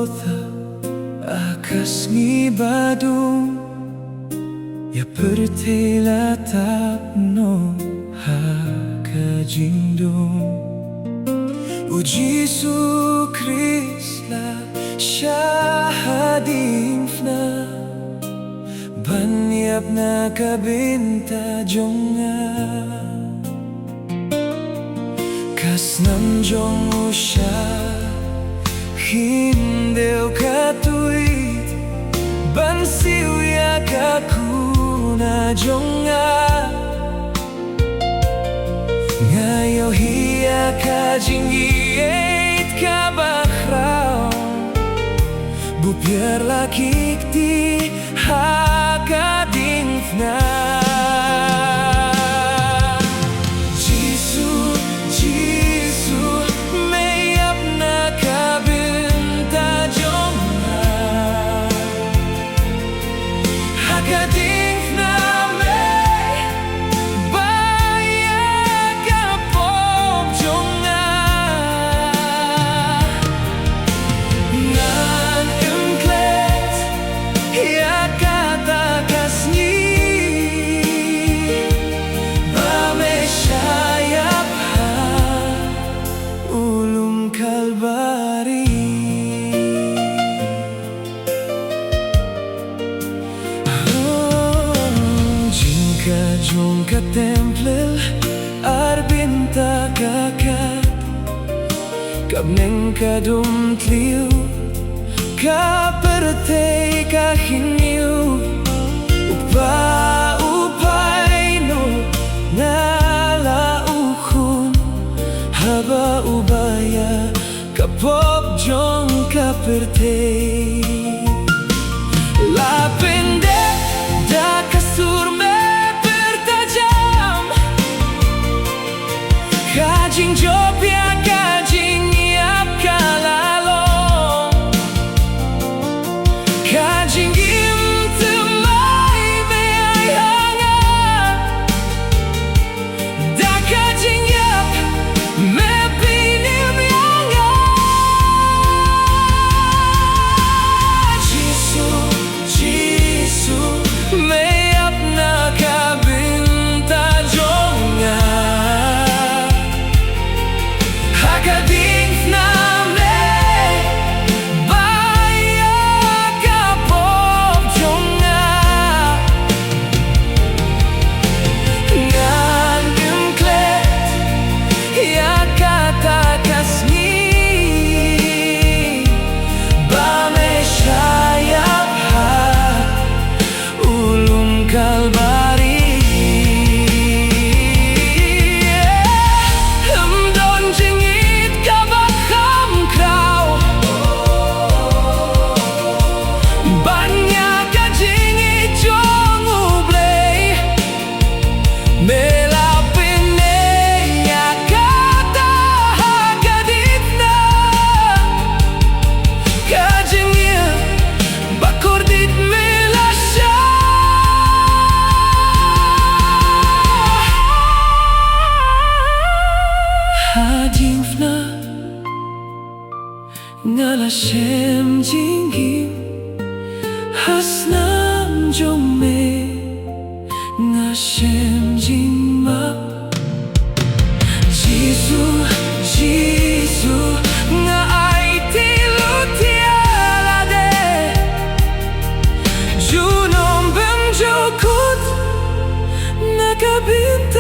Golgotha akas ngibadong ya pyrthei latapno haka jingdum o Jisu kris la shah DIENGPHNA DIENGPHNA ka bynta jong snam jong o shah khyndew ka tuid siew iaka kuna jong iohi iaka jingieit kaba khraw piar laki haka DIENGPHNA jong ka templel bynta kakat kabneng ka dumtliw ka pyrthei ka khyndew upay no nalaukhon haba ubaya kapop jong ka pyrthei lapende da kasur jingdum iaka jingieit ka lalong ka jingim tumay may hangat da ka jingieit me pinim yanga Jisu DIENGPHNA ka bynta jong DIENGPHNA ngala shem jingim snam jong me nga shem jingma Jisu nga ai tilutialade junom benjokut nakabinta